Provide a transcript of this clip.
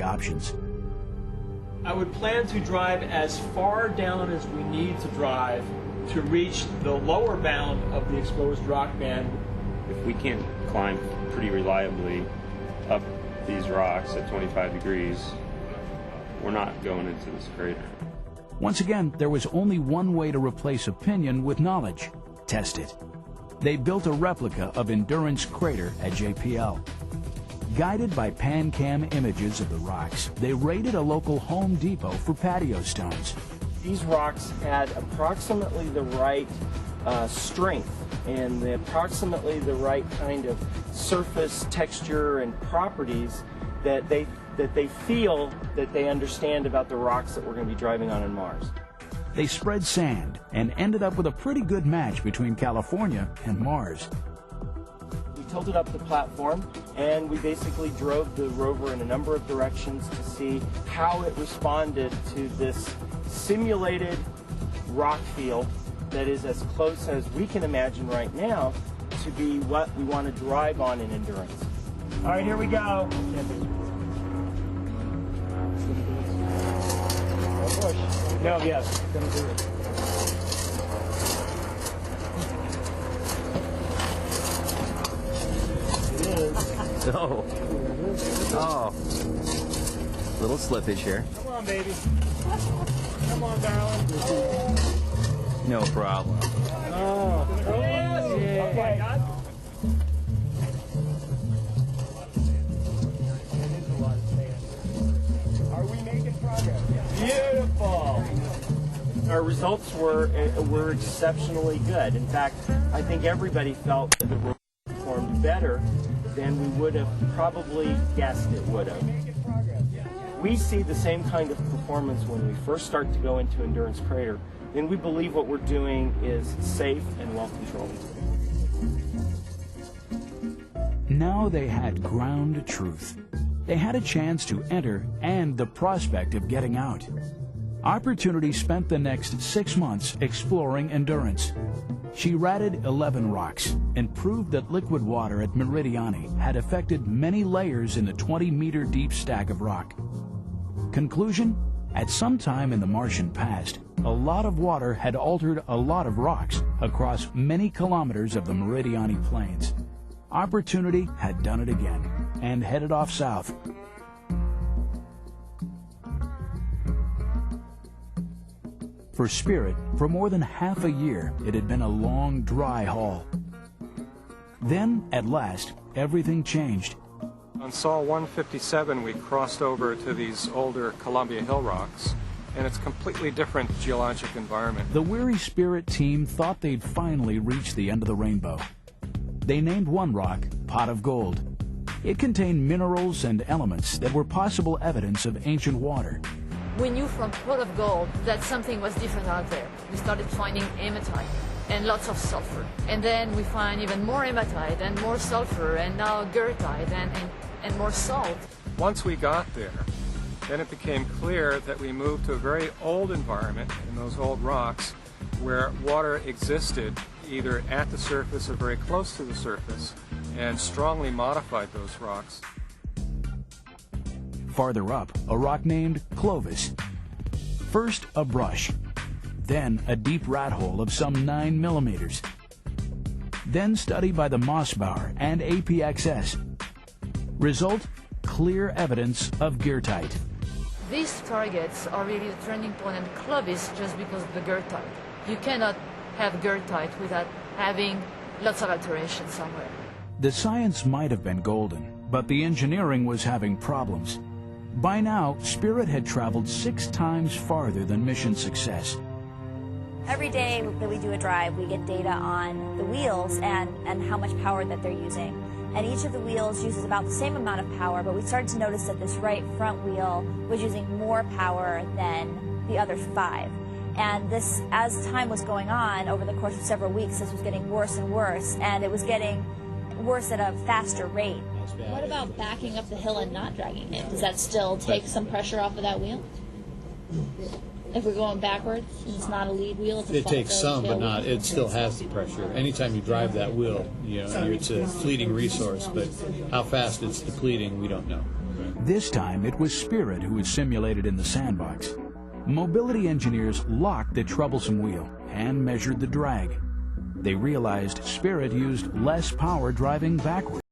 options. I would plan to drive as far down as we need to drive to reach the lower bound of the exposed rock band. If we can't climb pretty reliably up these rocks at 25 degrees, we're not going into this crater. Once again, there was only one way to replace opinion with knowledge: test it. They built a replica of Endurance Crater at JPL. Guided by PanCam images of the rocks, they raided a local Home Depot for patio stones. These rocks had approximately the right strength and approximately the right kind of surface texture and properties that they feel that they understand about the rocks that we're going to be driving on Mars. They spread sand and ended up with a pretty good match between California and Mars. We tilted up the platform and we basically drove the rover in a number of directions to see how it responded to this simulated rock field that is as close as we can imagine right now to be what we want to drive on in Endurance. All right, here we go. No, yes, gonna do it. It is. Oh. Oh. Little slippage here. Come on, baby. Come on, darling. No problem. Oh. Yeah. Okay. Are we making progress? Beautiful. Our results were exceptionally good. In fact, I think everybody felt that the rover performed better than we would have probably guessed it would have. We see the same kind of performance when we first start to go into Endurance Crater, and we believe what we're doing is safe and well controlled. Now they had ground truth. They had a chance to enter and the prospect of getting out. Opportunity spent the next 6 months exploring Endurance. She ratted 11 rocks and proved that liquid water at Meridiani had affected many layers in the 20-meter deep stack of rock. Conclusion? At some time in the Martian past, a lot of water had altered a lot of rocks across many kilometers of the Meridiani Plains. Opportunity had done it again and headed off south. For Spirit, for more than half a year, it had been a long, dry haul. Then, at last, everything changed. On Sol 157, we crossed over to these older Columbia Hill rocks, and it's a completely different geologic environment. The weary Spirit team thought they'd finally reached the end of the rainbow. They named one rock Pot of Gold. It contained minerals and elements that were possible evidence of ancient water. We knew from Pot of Gold that something was different out there. We started finding hematite and lots of sulfur. And then we find even more hematite and more sulfur and now goethite and more salt. Once we got there, then it became clear that we moved to a very old environment in those old rocks where water existed either at the surface or very close to the surface and strongly modified those rocks. Farther up, a rock named Clovis. First, a brush. Then, a deep rat hole of some 9 millimeters. Then study by the Mossbauer and APXS. Result, clear evidence of goethite. These targets are really the turning point in Clovis just because of the goethite. You cannot have goethite without having lots of alteration somewhere. The science might have been golden, but the engineering was having problems. By now, Spirit had traveled 6 times farther than mission success. Every day that we do a drive, we get data on the wheels and how much power that they're using. And each of the wheels uses about the same amount of power, but we started to notice that this right front wheel was using more power than the other 5. And this, as time was going on, over the course of several weeks, this was getting worse and worse, and it was getting worse at a faster rate. What about backing up the hill and not dragging it? Does that still take some pressure off of that wheel? If we're going backwards and it's not a lead wheel, it's a it takes some, but not. It still has the pressure. Anytime you drive that wheel, it's a fleeting resource, but how fast it's depleting, we don't know. This time it was Spirit who was simulated in the sandbox. Mobility engineers locked the troublesome wheel and measured the drag. They realized Spirit used less power driving backwards.